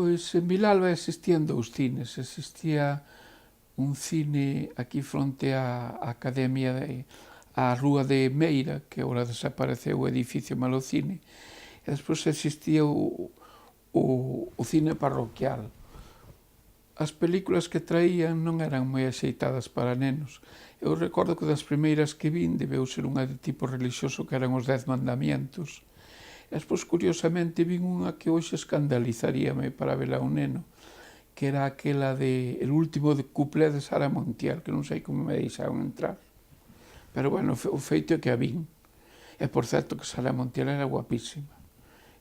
Pois en Vilalba existían dous cines. Existía un cine aquí fronte á Academia, á Rúa de Meira, que agora desapareceu o edificio Malocine, e despois existía o cine parroquial. As películas que traían non eran moi axeitadas para nenos. Eu recordo que das primeiras que vin debeu ser unha de tipo religioso que eran os 10 mandamientos. E despois, curiosamente, vin unha que hoxe escandalizaríame para vela un neno, que era aquela de El último cuplé de Sara Montiel, que non sei como me deixaron entrar. Pero, bueno, o feito é que a vin. E, por certo, que Sara Montiel era guapísima.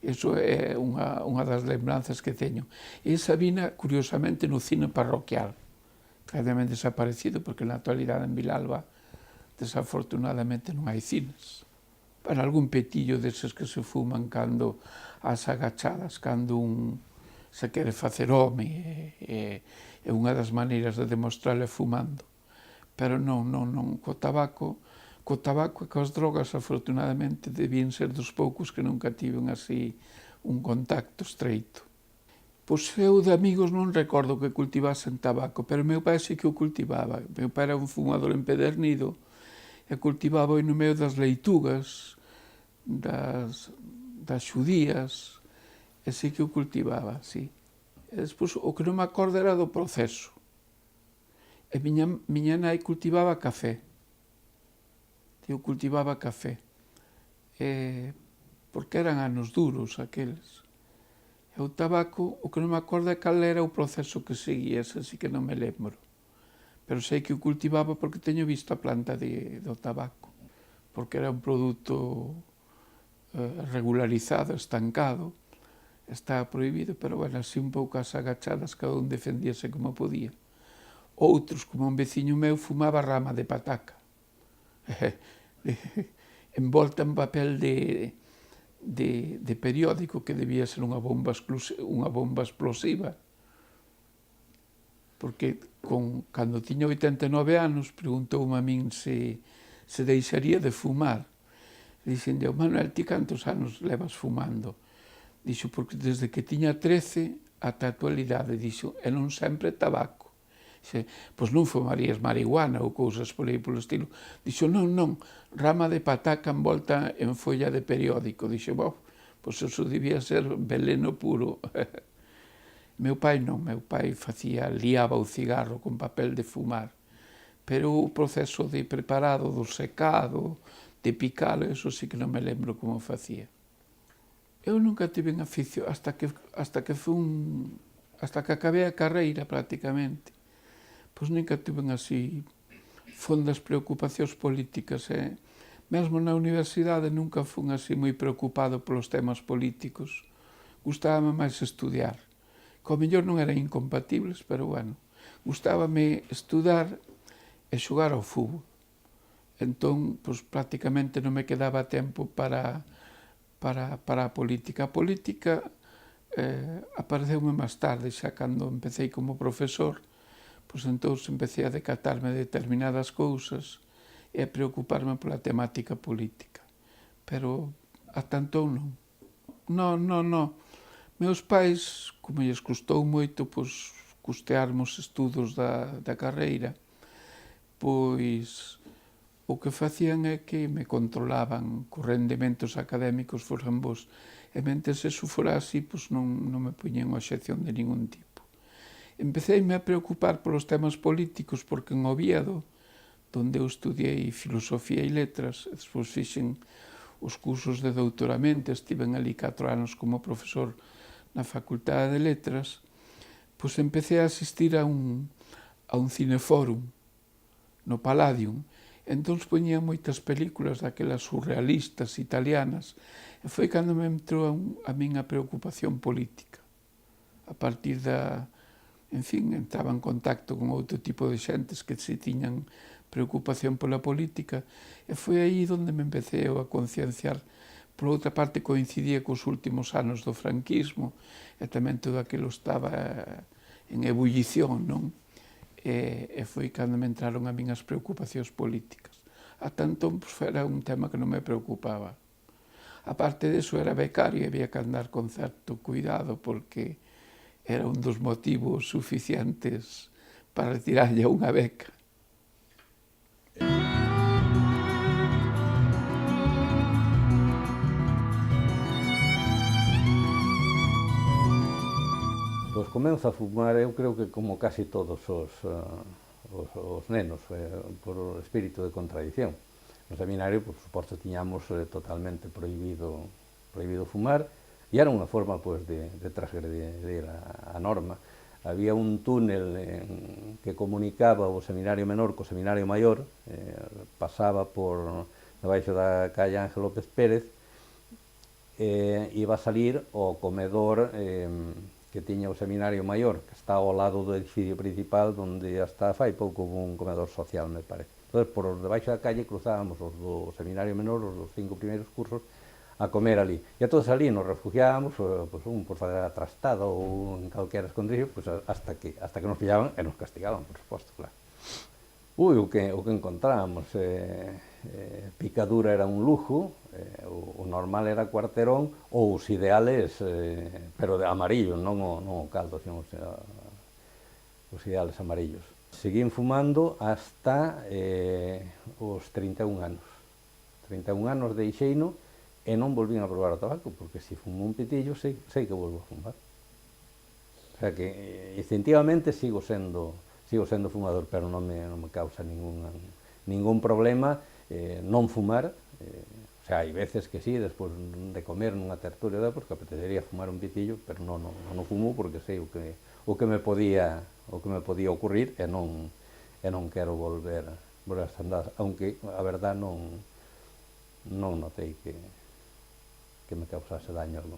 Iso é unha das lembranzas que teño. E esa vina, curiosamente, no cine parroquial. Claramente desaparecido, porque na actualidade en Vilalba, desafortunadamente, non hai cines. Para algún petillo deses que se fuman cando as agachadas, cando un se quere facer home, é unha das maneiras de demostrarle fumando. Pero non, co tabaco e coas drogas, afortunadamente, debían ser dos poucos que nunca tiven así un contacto estreito. Pois eu de amigos non recordo que cultivasen tabaco, pero meu pai sí que o cultivaba. Meu pai era un fumador empedernido e cultivaba no medio das leitugas, das xudías, e sí que o cultivaba, sí. E despois, o que non me acordo era do proceso. E miña nai cultivaba café. Eu cultivaba café. Porque eran anos duros aqueles. E o tabaco, o que non me acordo é cal era o proceso que seguía, ese sí que non me lembro. Pero sei que o cultivaba porque teño visto a planta do tabaco. Porque era un produto regularizado, estancado, está prohibido, pero, bueno, así un pouco as agachadas, cada un defendíase como podía. Outros, como un veciño meu, fumaba rama de pataca, envolta en papel de periódico, que debía ser unha bomba explosiva, porque cando tiña 89 anos preguntoume a min se deixaría de fumar. Dixenlle: Manuel, ti cantos anos levas fumando? Dixo: porque desde que tiña 13 ata a actualidade. Dixo: e non sempre tabaco. Dixe: pois non fumarías marihuana ou cousas por aí polo estilo. Dixo: non, rama de pataca envolta en folla de periódico. Dixo: pois eso debía ser veleno puro. Meu pai non, meu pai liaba o cigarro con papel de fumar, pero o proceso de preparado, do secado, de picalo, eso sí que non me lembro como facía. Eu nunca tive en afición, hasta que acabei a carreira, prácticamente. Pois nunca tive así fondas preocupacións políticas. Mesmo na universidade nunca fun así moi preocupado polos temas políticos. Gustábame máis estudiar. Co mellor non eran incompatibles, pero, bueno, gustábame estudar e xogar ao fútbol. Entón, pois, prácticamente non me quedaba tempo para a política. A política apareceume máis tarde, xa cando empecé como profesor, pois entón empecé a decatarme de determinadas cousas e a preocuparme pola temática política. Pero, ata entón, non. Meus pais, como lles custou moito, pois, custearmos estudos da carreira, pois o que facían é que me controlaban cos rendimentos académicos foran bons. E mentres eso fora así, pois non me puñen obxección de ningún tipo. Empeceime a preocupar polos temas políticos porque en Oviedo, onde eu estudiei filosofía e letras, despois fixen os cursos de doutoramento, estiven ali 4 anos como profesor na Facultade de Letras, pois empecé a asistir a un cinefórum no Palladium. Entón poñían moitas películas daquelas surrealistas italianas e foi cando me entrou a min a preocupación política. A partir entraba en contacto con outro tipo de xentes que se tiñan preocupación pola política e foi aí onde me empecé a concienciar. Por outra parte, coincidía cos últimos anos do franquismo e tamén todo aquilo estaba en ebullición, non? E foi cando me entraron a min as preocupacións políticas. Ata entón, era un tema que non me preocupaba. A parte disso, era becario e había que andar con certo cuidado porque era un dos motivos suficientes para retirarlle unha beca. Pois comenzo a fumar, eu creo que como casi todos os nenos, por espírito de contradición. No seminario, por suposto, tiñamos totalmente prohibido fumar, e era unha forma pois, de transgredir a norma. Había un túnel que comunicaba o seminario menor co seminario maior, pasaba por debaixo da calle Ángel López Pérez, iba a salir ao comedor que tiña o seminario maior, que está ao lado do edificio principal, onde hasta fai pouco hubo un comedor social, me parece. Entón, por debaixo da calle cruzábamos os do seminario menor, os dos 5 primeiros cursos, a comer ali. E a todos ali nos refugiábamos, pues, un por fazer a trastada ou en calquera escondrillo, pues, hasta que nos pillaban e nos castigaban, por suposto, claro. O que encontrábamos, picadura era un lujo, o normal era cuarterón, ou os ideales, pero de amarillo, non o caldo, sino os ideales amarillos. Seguín fumando hasta os 31 anos. 31 anos deixeino e non volvín a probar o tabaco, porque se fumo un pitillo sei que volvo a fumar. O sea que instintivamente sigo sendo fumador, pero non me causa ningún problema non fumar. O sea, hai veces que sí, despois de comer nunha tertulia, porque apetecería fumar un pitillo, pero non fumo porque sei o que me podía ocurrir e non quero volver a andar, aunque a verdad non notei que me causase daño algo.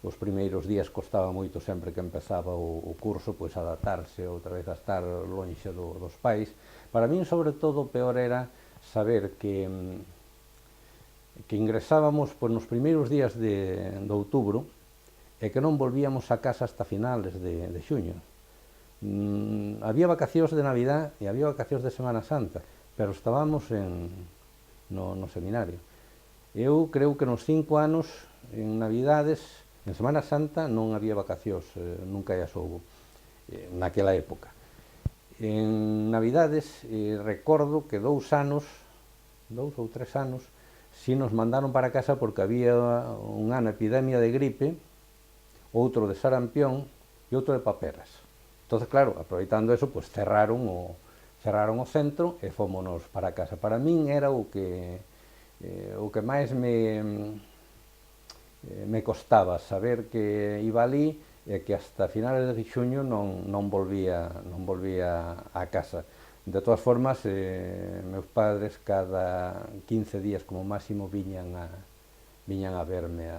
Os primeiros días costaba moito sempre que empezaba o curso, pois adaptarse outra vez a estar lonxe dos pais. Para min, sobre todo, o peor era saber que ingresábamos nos primeiros días de outubro e que non volvíamos a casa hasta finales de xuño. Había vacacións de Navidad e había vacacións de Semana Santa, pero estábamos no seminario. Eu creo que nos 5 anos, en Navidades, en Semana Santa non había vacacións, nunca as houbo, naquela época. En Navidades recordo que 2 ou 3 anos, si nos mandaron para casa porque había un ano epidemia de gripe, outro de sarampión e outro de paperas. Entón, claro, aproveitando eso, pues, cerraron o centro e fómonos para casa. Para min era o que máis me costaba, saber que iba ali e que hasta finales de xuño non volvía a casa. De todas formas, meus padres cada 15 días como máximo viñan a verme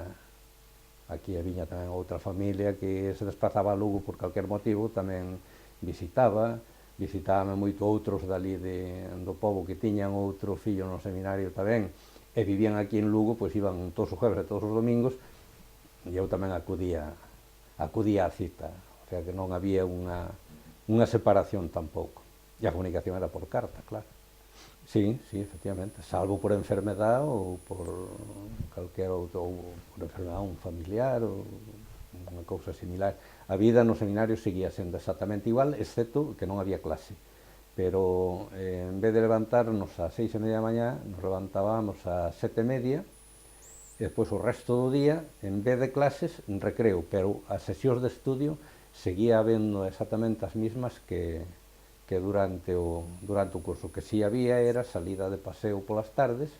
aquí, e viña tamén outra familia que se desplazaba a Lugo por calquer motivo, tamén visitábame moito outros dali do pobo que tiñan outro fillo no seminario tamén, e vivían aquí en Lugo, pois iban todos os jueves e todos os domingos, e eu tamén acudía á cita, o sea que non había unha separación tampouco, e a comunicación era por carta, claro. Sí, efectivamente, salvo por enfermedad ou por calquera outro, ou por enfermedad un familiar ou unha cousa similar. A vida no seminario seguía sendo exactamente igual, excepto que non había clase. Pero en vez de levantarnos ás 6:30 da mañá, nos levantábamos ás 7:30, e despois o resto do día, en vez de clases, recreo, pero as sesións de estudio seguía habendo exactamente as mismas que durante o curso. Que si había era salida de paseo polas tardes,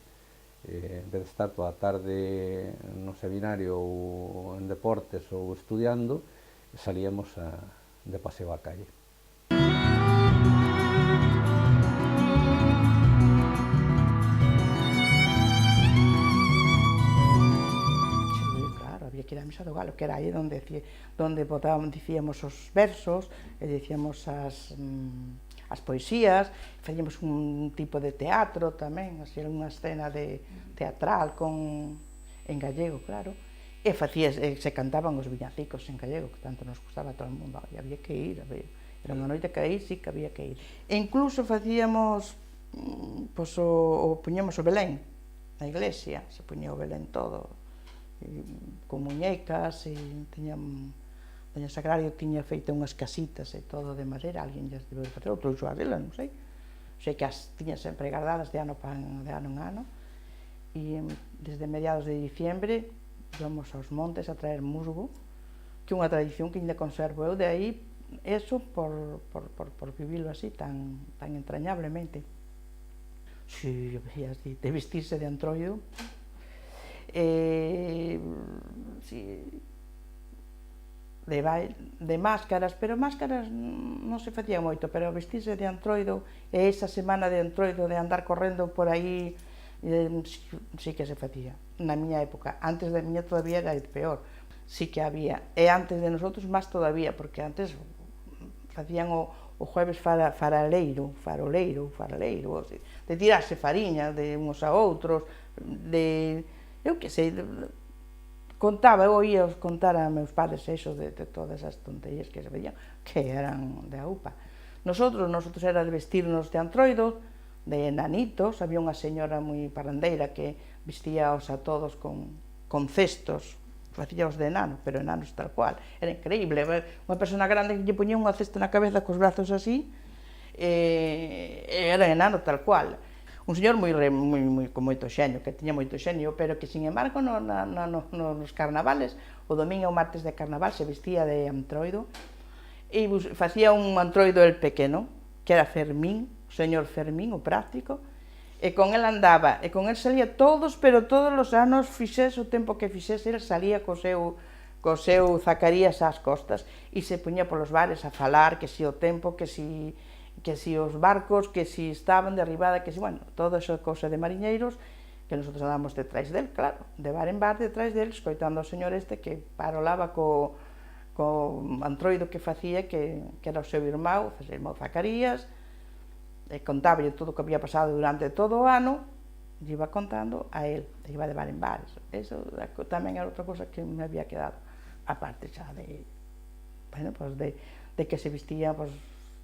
en vez de estar toda a tarde no seminario ou en deportes ou estudiando, salíamos de paseo á calle. Había que ir á misa do galo, que era aí onde dicíamos os versos e dicíamos as poesías, facíamos un tipo de teatro tamén, así era unha escena teatral en gallego, claro, e se cantaban os viñacicos en gallego, que tanto nos gustaba a todo o mundo, e había que ir, era unha noite que aí sí que había que ir. E incluso facíamos, poñíamos o Belén na iglesia, se poñía o Belén todo, con muñecas, e Doña Sagrario tiña feito unhas casitas e todo de madeira, alguén lles debe facer, outro uso dela, non sei. Sei que as tiña sempre guardadas de ano en ano, e desde mediados de diciembre íbamos aos montes a traer musgo, que é unha tradición que ainda conservo eu, de aí, eso por vivirlo así tan entrañablemente. Si, así, de vestirse de antroido, de máscaras, pero máscaras non se facía moito, pero vestirse de antroido e esa semana de antroido de andar correndo por aí, sí que se facía, na miña época. Antes da miña todavía era peor, sí que había, e antes de nosotros máis todavía, porque antes facían o jueves faroleiro, de tirarse fariña de uns a outros, de, eu que sei, contaba, eu oía contar a meus padres eso de todas as tonterías que se veían, que eran de aupa. Nosotros era de vestirnos de antroido, de enanitos, había unha señora moi parandeira que vestíaos a todos con cestos, facíaos de enano, pero enanos tal cual, era increíble, unha persona grande que lle poñía unha cesta na cabeza cos brazos así, era enano tal cual. Un señor con moito xeño, que tiña moito xeño, pero que, sin embargo, nos carnavales, o domingo e o martes de carnaval, se vestía de antroido, e facía un antroido el pequeno, que era Fermín, o señor Fermín, o práctico, e con el andaba, e con el salía todos os anos, fixese o tempo que fixese, el salía co seu Zacarías ás costas, e se puñía polos bares a falar, que si o tempo, que si os barcos, que si estaban derribada, que si, bueno, toda esa cousa de mariñeiros, que nosotros andábamos detrás del, claro, de bar en bar detrás del, escoitando ao señor este que parolaba co antroido que facía, que era o seu irmão Zacarías, e contáballe todo o que había pasado durante todo o ano, e iba contando a él, e iba de bar en bar. Eso tamén era outra cousa que me había quedado, aparte xa de, bueno, pues de que se vestía, pues,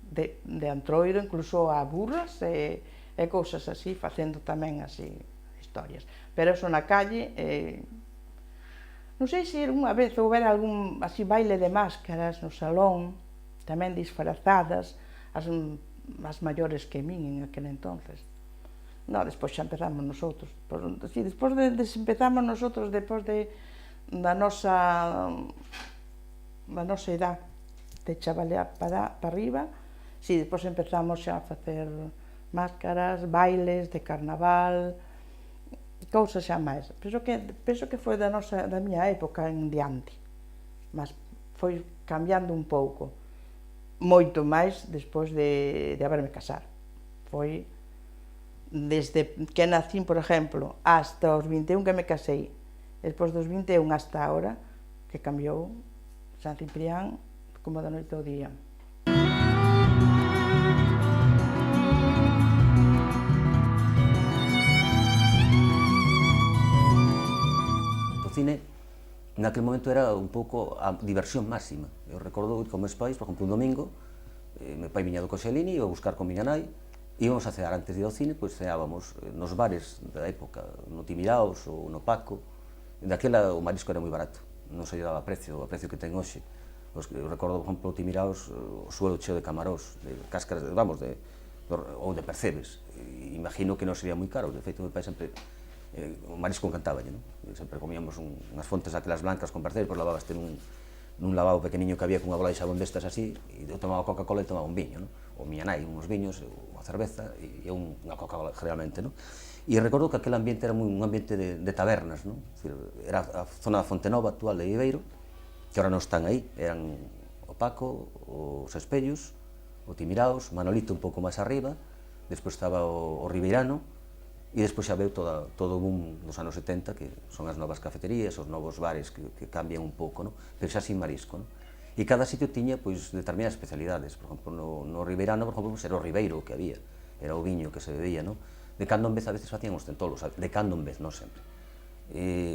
de antroido, incluso a burras e cousas así, facendo tamén así historias. Pero eso na calle, non sei se unha vez houbera algún así baile de máscaras no salón, tamén disfrazadas, as maiores que min en aquel entonces. No, despois xa empezamos nosotros. Despois empezamos nosotros, despois da nosa edad de chavalear para arriba. Si, despois empezamos xa a facer máscaras, bailes de carnaval, cousas xa máis. Penso que foi da miña época en diante, mas foi cambiando un pouco, moito máis despois de haberme casar. Foi desde que nacín, por exemplo, hasta os 21 que me casei, despois dos 21 hasta ahora, que cambiou San Ciprián como da noite ao día. Cine, naquele momento era un pouco a diversión máxima. Eu recordo ir con meus pais, por exemplo, un domingo, meu pai viña do Coxelini, iba a buscar con miña nai, íbamos a cear antes de ir ao cine, pois ceábamos nos bares da época, no Timiraos ou no Paco. Daquela o marisco era moi barato, non se lle daba precio, o precio que ten hoxe. Eu recordo, por exemplo, o Timiraos, o suelo cheo de camarós, de cáscaras, ou de percebes. Imagino que non sería moi caro, de feito, meu pai sempre o marisco encantaballe, non? Sempre comíamos unhas fontes aquelas blancas con percebes, pois lavabaste nun lavabo pequeniño que había cunha bola de xabón destas así, e eu tomaba Coca-Cola e tomaba un viño, non? O miña nai, uns viños, unha cerveza, e eu unha Coca-Cola, generalmente, non? E recordo que aquel ambiente era un ambiente de tabernas, non? Era a zona da Fontenova actual de Viveiro, que ahora non están aí, eran o Paco, os Espellos, o Timiraos, Manolito un pouco máis arriba, despois estaba o Ribeirano, e despois xa veu todo o boom dos anos 70, que son as novas cafeterías, os novos bares que cambian un pouco, non? Pero xa sin marisco, non? E cada sitio tiña, pois, determinadas especialidades. Por exemplo, no Ribeirano, por exemplo, era o Ribeiro que había, era o viño que se bebía, non? De cando en vez, a veces facían os tentolos, de cando en vez, non sempre.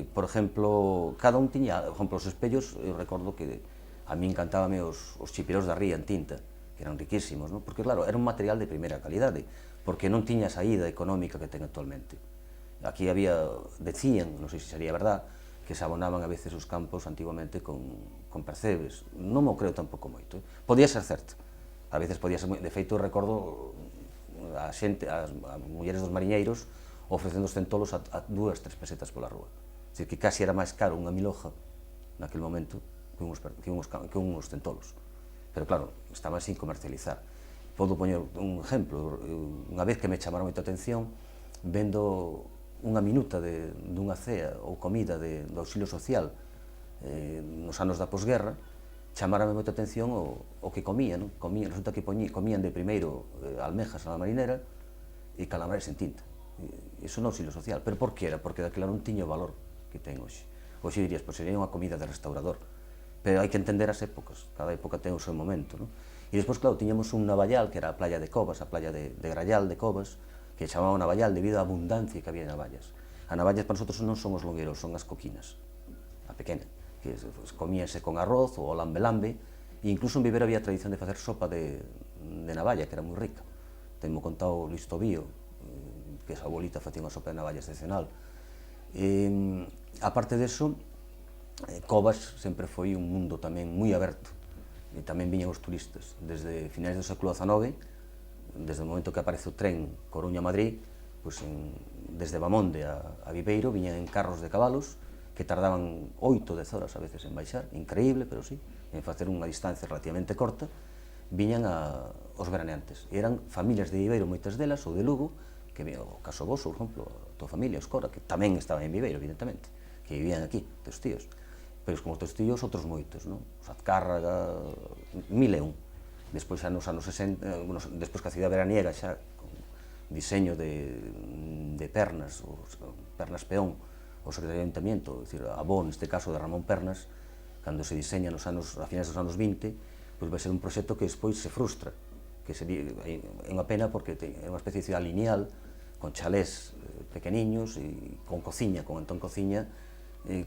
Por exemplo, cada un tiña, por exemplo, os espellos, eu recordo que a mí encantábame os chipiróns da ría en tinta, que eran riquísimos, non? Porque, claro, era un material de primeira calidade, porque non tiña a saída económica que ten actualmente. Aquí había, decían, non sei se sería verdad, que se abonaban a veces os campos antiguamente con percebes. Non mo creo tampouco moito. Podía ser certo. A veces podía ser moito. De feito, recordo a xente, as mulleres dos mariñeiros ofrecendo os centolos a 2-3 pesetas pola rúa. É dicir, que casi era máis caro unha miloja naquele momento que uns centolos. Pero claro, estaba sin comercializar. Podo poñer un exemplo. Unha vez que me chamaron moita atención, vendo unha minuta dunha cea ou comida do auxilio social nos anos da posguerra, chamarame moita atención o que comían. Resulta que comían de primeiro almejas a la marinera e calamares en tinta. Iso non auxilio social. Pero por que era? Porque daquela non tiña o valor que ten hoxe. Hoxe dirías, pois sería unha comida de restaurador. Pero hai que entender as épocas, cada época ten o seu momento, non? E despois, claro, tiñamos un navallal, que era a playa de Covas, a playa de Grallal de Covas, que chamaba Navallal debido á abundancia que había de navallas. As navallas para nosotros non son os longueiros, son as coquinas, a pequena, que comíanse con arroz ou lambe-lambe, e incluso en Viveiro había tradición de facer sopa de navalla, que era moi rica. Tenmo contado Luis Tobío, que esa abuelita facía unha sopa de navalla excepcional. Aparte deso, Covas sempre foi un mundo tamén moi aberto, e tamén viñan os turistas. Desde finais do século XIX, desde o momento que aparece o tren Coruña-Madrid, desde Bamonde a Viveiro viñan en carros de cabalos que tardaban 8-10 horas a veces en baixar, increíble, pero sí, en facer unha distancia relativamente corta, viñan os veraneantes. E eran familias de Viveiro, moitas delas, ou de Lugo, que o caso vos, por exemplo, a tua familia, os Cora, que tamén estaban en Viveiro, evidentemente, que vivían aquí, teus tíos. Pero como teus tíos, outros moitos, non? Os Azcárraga, 1001. Despois xa nos anos 60, despois que a cidade veraniega xa con diseño de Pernas, Pernas Peón, o secretario de Ayuntamiento, a Bo, neste caso de Ramón Pernas, cando se diseña a finais dos anos 20, pois vai ser un proxecto que despois se frustra, que é unha pena porque é unha especie de cidade lineal, con chalés pequeniños e con cociña, con Antón Cociña,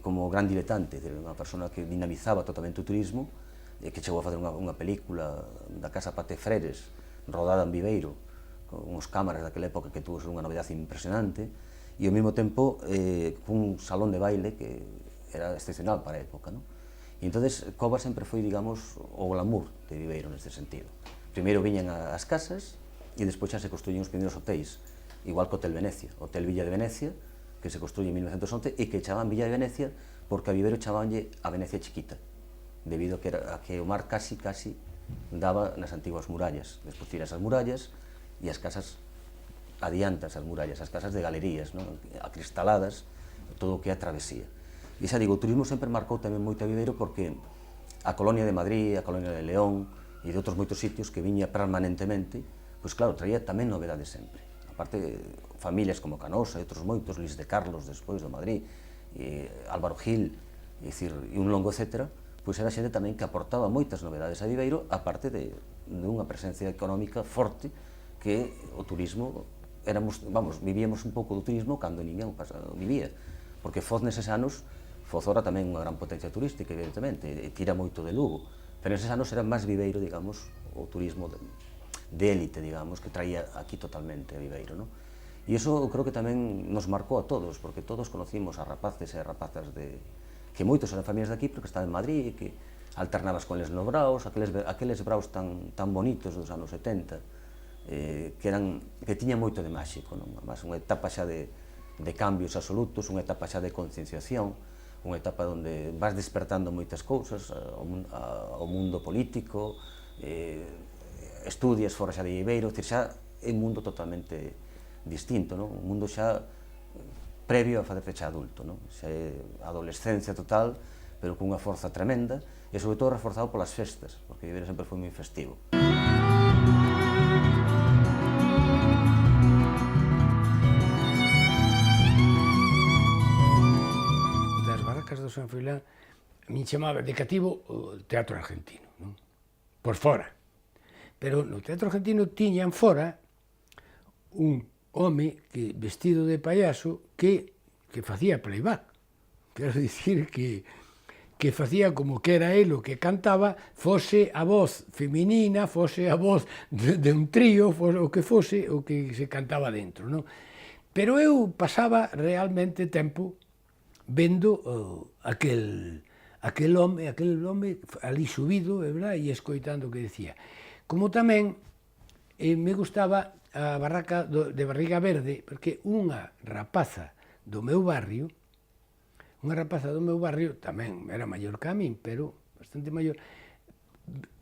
como gran diletante, unha persona que dinamizaba totalmente o turismo, que chegou a facer unha película da Casa Pate Freres, rodada en Viveiro, con uns cámaras daquela época que tuvo unha novedade impresionante, e ao mesmo tempo cun salón de baile que era excepcional para a época, non? E entonces Covas sempre foi, digamos, o glamour de Viveiro neste sentido. Primeiro viñan as casas e despois xa se construían os primeiros hotéis, igual que o Hotel Venecia, Hotel Villa de Venecia, que se construye en 1911 e que chamaban Villa de Venecia porque a Viveiro chamabanlle a Venecia chiquita, debido a que o mar casi daba nas antiguas murallas. Despois tiras as murallas e as casas adiantas as murallas, as casas de galerías, non? Acristaladas, todo o que é a travesía. E xa digo, o turismo sempre marcou tamén moito a Viveiro porque a colonia de Madrid, a colonia de León e de outros moitos sitios que viña permanentemente, pois claro, traía tamén novedades sempre. Aparte, familias como Canosa e outros moitos, Luis de Carlos despois do Madrid, Álvaro Gil, e un longo etcétera, pois era xente tamén que aportaba moitas novedades a Viveiro, aparte de unha presencia económica forte que o turismo, vivíamos un pouco do turismo cando ninguén vivía, porque Foz neses anos, Foz ora tamén unha gran potencia turística, evidentemente, e tira moito de Lugo, pero neses anos era máis Viveiro, digamos, o turismo de élite, digamos, que traía aquí totalmente a Viveiro, non? E iso creo que tamén nos marcou a todos, porque todos conocimos a rapaces e rapazas que moitos eran familias de aquí, pero que estaban en Madrid, que alternabas con eles nos braos, aqueles braos tan bonitos dos anos 70, que tiñan moito de máxico, non? Además, unha etapa xa de cambios absolutos, unha etapa xa de concienciación, unha etapa onde vas despertando moitas cousas ao mundo político, estudias fora xa de Viveiro, xa é un mundo totalmente distinto, non? Un mundo xa previo a facerte xa adulto, non? Xa é adolescencia total, pero cunha forza tremenda, e sobre todo reforzado polas festas, porque Viveiro sempre foi moi festivo. Das barracas do San Froilán, a min chamaba de cativo o teatro argentino, non? Por fora. Pero no teatro argentino tiñan fora un home vestido de payaso que facía playback. Quero dicir que facía como que era el o que cantaba, fose a voz feminina, fose a voz de un trío, o que fose o que se cantaba dentro, non? Pero eu pasaba realmente tempo vendo aquel home ali subido, verdad, e escoitando o que decía. Como tamén me gustaba a barraca de Barriga Verde, porque unha rapaza do meu barrio, tamén era maior que a min, pero bastante maior,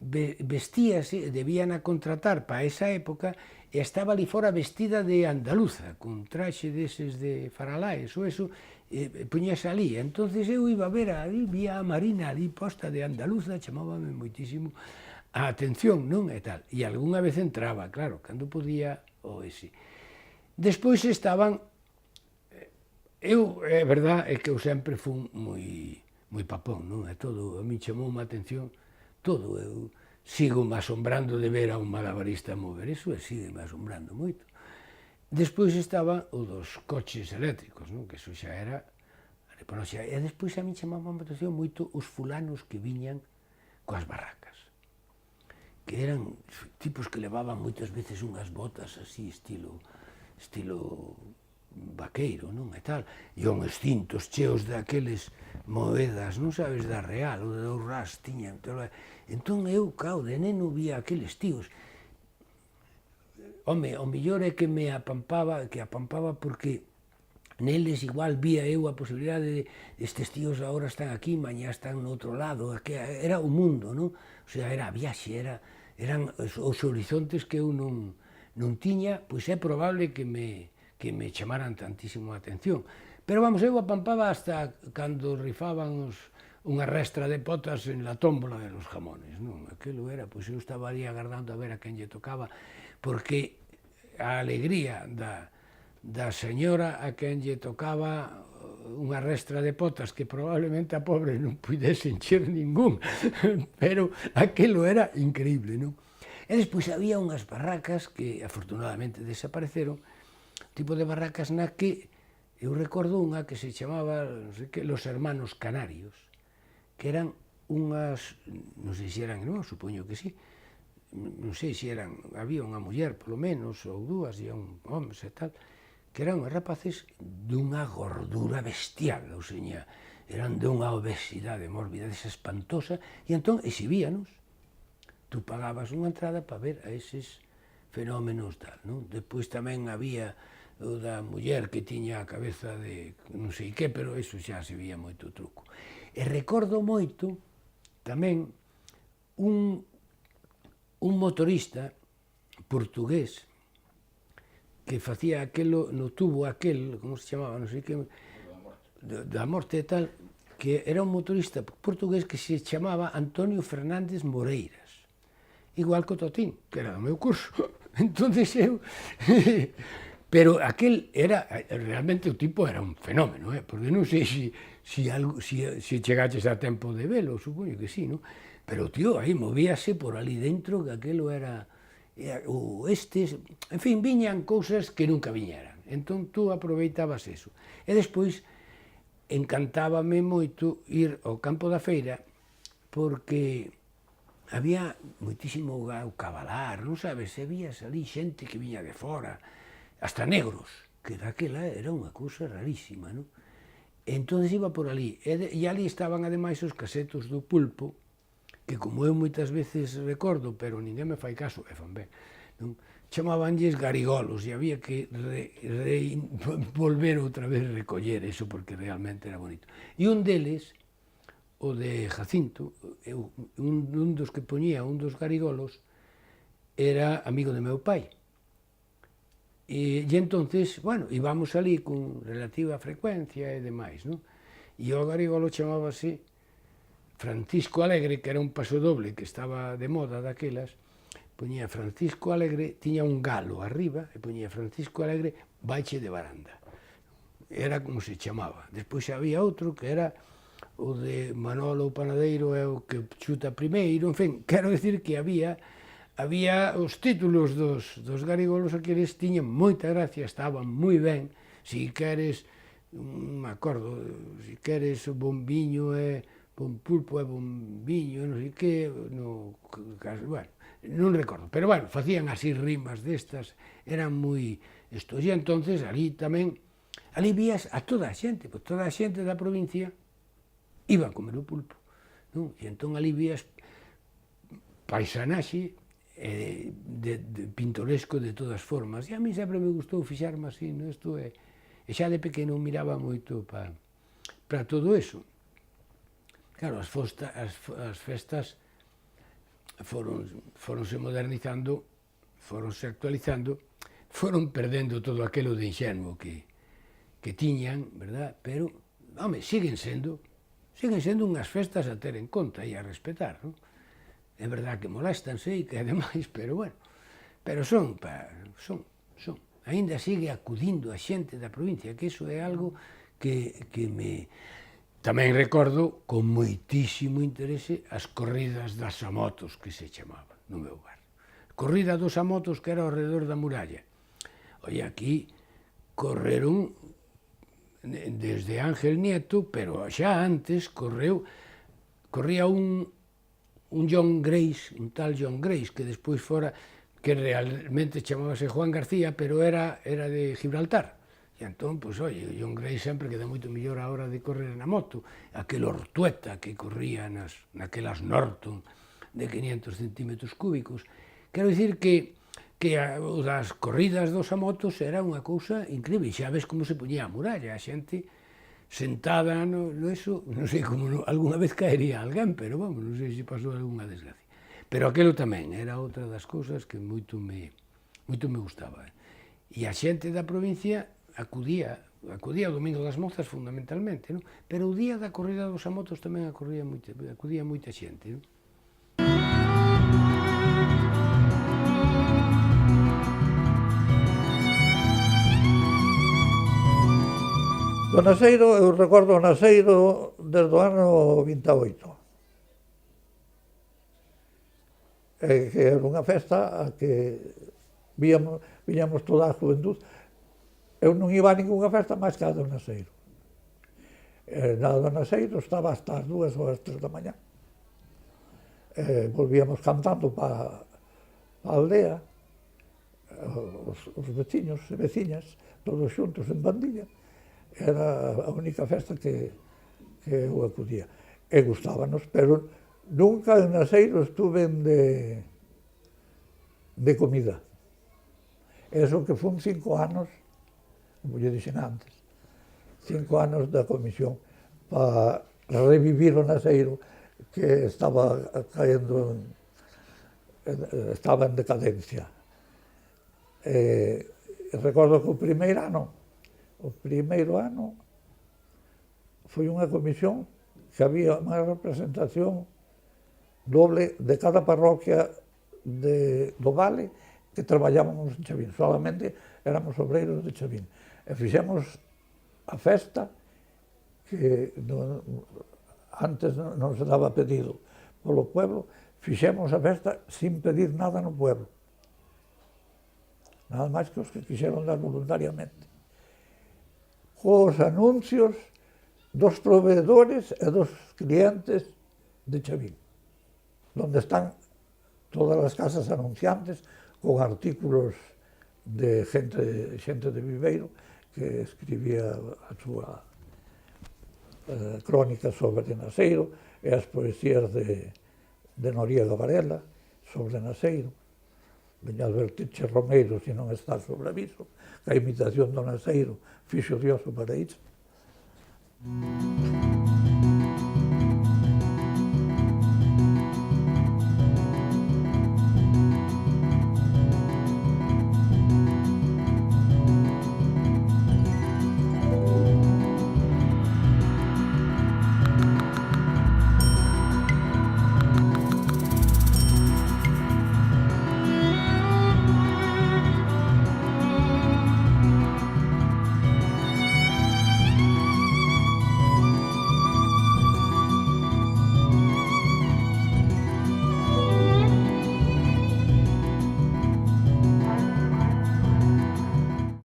vestíase, debían a contratar para esa época, e estaba ali fora vestida de andaluza, con traxe deses de faralaes, ou eso, poñase ali. Entonces eu iba a ver ali, vía a Marina ali posta de andaluza, chamábame moitísimo a atención, non? E tal. E algunha vez entraba, claro, cando podía, o ese. Despois estaban, é verdad, é que eu sempre fui moi papón, non? É todo, a mí chamou a atención todo, eu sigo me asombrando de ver a un malabarista mover eso, e sigue me asombrando moito. Despois estaba o dos coches eléctricos, non? Que eso xa era, e despois a mí chamaba a atención moito os fulanos que viñan coas barracas, que eran tipos que levaban moitas veces unhas botas así, estilo vaqueiro, non? E tal, e unhos cintos cheos daqueles moedas, non sabes, da Real, ou da Urrás, tiñan. Entón eu, claro, de neno vía aqueles tíos. Home, o mellor é que me apampaba porque neles igual vía eu a posibilidade de estes tíos agora están aquí, mañá están no outro lado, que era o mundo, non? O sea, era a viaxe, eran os horizontes que eu non tiña, pois é probable que me chamaran tantísimo a atención. Pero vamos, eu apampaba hasta cando rifaban unha restra de potas en la tómbola de los jamones, non? Aquilo era, pois eu estaba ali agardando a ver a quen lle tocaba, porque a alegría da señora a quen lle tocaba unha restra de potas que probablemente a pobre non pudese encher ningún, pero aquilo era increíble, non? E despois había unhas barracas que afortunadamente desapareceron, tipo de barracas na que eu recordo unha que se chamaba, non sei que, Los Hermanos Canarios, que eran unhas, non sei se eran irmãos, supoño que sí, non sei se eran, había unha muller polo menos, ou dúas, e un home e tal, que eran rapaces dunha gordura bestial, ou seña, eran dunha obesidade mórbida, desa espantosa, e entón exhibíanos. Tú pagabas unha entrada para ver a eses fenómenos tal, non? Depois tamén había o da muller que tiña a cabeza de non sei que, pero iso xa se vía moito truco. E recordo moito tamén un motorista portugués que facía aquelo no tubo aquel, como se chamaba, non sei que, da morte e tal, que era un motorista portugués que se chamaba Antonio Fernández Moreiras, igual que o Totín, que era do meu curso. Entonces eu... Pero aquel era, realmente o tipo era un fenómeno, porque non sei se chegaches a tempo de velo, supoño que sí, non? Pero o tío aí movíase por ali dentro, que aquelo era... en fin, viñan cousas que nunca viñeran. Entón tú aproveitabas eso. E despois encantábame moito ir ao campo da feira, porque había moitísimo cabalar, non sabes, se vías ali xente que viña de fora, hasta negros, que daquela era unha cousa rarísima, non? Entón iba por ali, e ali estaban ademais os casetos do pulpo, que como eu moitas veces recordo, pero ninguén me fai caso, e fan ben, non? Chamabanlles garigolos, e había que volver outra vez recoller eso, porque realmente era bonito. E un deles, o de Jacinto, un dos que poñía, un dos garigolos, era amigo de meu pai. E entonces, bueno, íbamos ali con relativa frecuencia e demais, non? E o garigolo chamábase Francisco Alegre, que era un pasodoble que estaba de moda daquelas, poñía Francisco Alegre, tiña un galo arriba, e poñía Francisco Alegre baixe de baranda. Era como se chamaba. Despois había outro que era o de Manolo o Panadeiro é o que chuta primeiro, en fin, quero dicir que había os títulos dos garigolos aqueles tiñan moita gracia, estaban moi ben, si queres, me acordo, si queres bombiño e bon pulpo e bombiño, non sei que, bueno, non recordo, pero bueno, facían así rimas destas, eran moi estos, e entonces ali tamén ali vías a toda a xente, pois toda a xente da provincia iba a comer o pulpo, non? E entón ali vías paisanaxe de pintoresco de todas formas, e a mí sempre me gustou fixarme así, non? Isto é, e xa de pequeno miraba moito para todo eso. Claro, as festas foronse modernizando, foronse actualizando, foron perdendo todo aquilo de inxenuo que tiñan, verdad? Pero, home, siguen sendo unhas festas a ter en conta e a respetar, non? É verdad que molestan, sei, que é demais, pero bueno, pero son. Ainda sigue acudindo a xente da provincia, que iso é algo que me... Tamén recordo con moitísimo interese as corridas das amotos, que se chamaban no meu barrio. Corrida dos amotos que era ao redor da muralla. Oye, aquí correron desde Ángel Nieto, pero xa antes corría un John Grace, un tal John Grace, que despois fora, que realmente chamábase Juan García, pero era de Gibraltar. E entón, pois, oi, John Grace sempre queda moito mellor a hora de correr na moto, aquel Ortueta que corría naquelas Norton de 500 centímetros cúbicos. Quero dicir que o das corridas dos amotos era unha cousa increíble, xa ves como se poñía a muralla, a xente sentada no eso, non sei como algunha vez caería alguén, pero vamos, non sei se pasou algunha desgracia. Pero aquilo tamén era outra das cousas que moito me gustaba. E a xente da provincia acudía ao Domingo das Mozas fundamentalmente, non? Pero o día da corrida dos amotos tamén acudía moita xente, non? Do Naseiro, eu recordo o Naseiro desde o ano 28. Que era unha festa a que viñamos toda a juventud. Eu non iba a ninguna festa máis que a do Naseiro. Na do Naseiro estaba hasta as 2 ou as 3 da mañá. Volvíamos cantando para a aldea, os veciños e veciñas, todos xuntos en bandilla. Era a única festa que eu acudía. E gustábanos, pero nunca en Naseiro estuve de comida. Eso que fun 5 anos, como lle dixen antes, 5 anos da comisión para revivir o Naseiro que estaba caendo, estaba en decadencia. Recordo que o primeiro ano foi unha comisión que había unha representación doble de cada parroquia do Vale que traballábamos en Chavín. Solamente éramos obreiros de Chavín. E fixemos a festa que antes non se daba pedido polo pueblo, fixemos a festa sin pedir nada no pueblo. Nada máis que os que quixeron dar voluntariamente. Cos anuncios dos proveedores e dos clientes de Chavín, donde están todas as casas anunciantes con artículos de xente de Viveiro que escribía a súa crónica sobre Naseiro e as poesías de Noriega Varela sobre Naseiro. Veña advertirche Romeiro se non está sobre aviso, que a imitación do Naseiro fixo Dios o paraíso.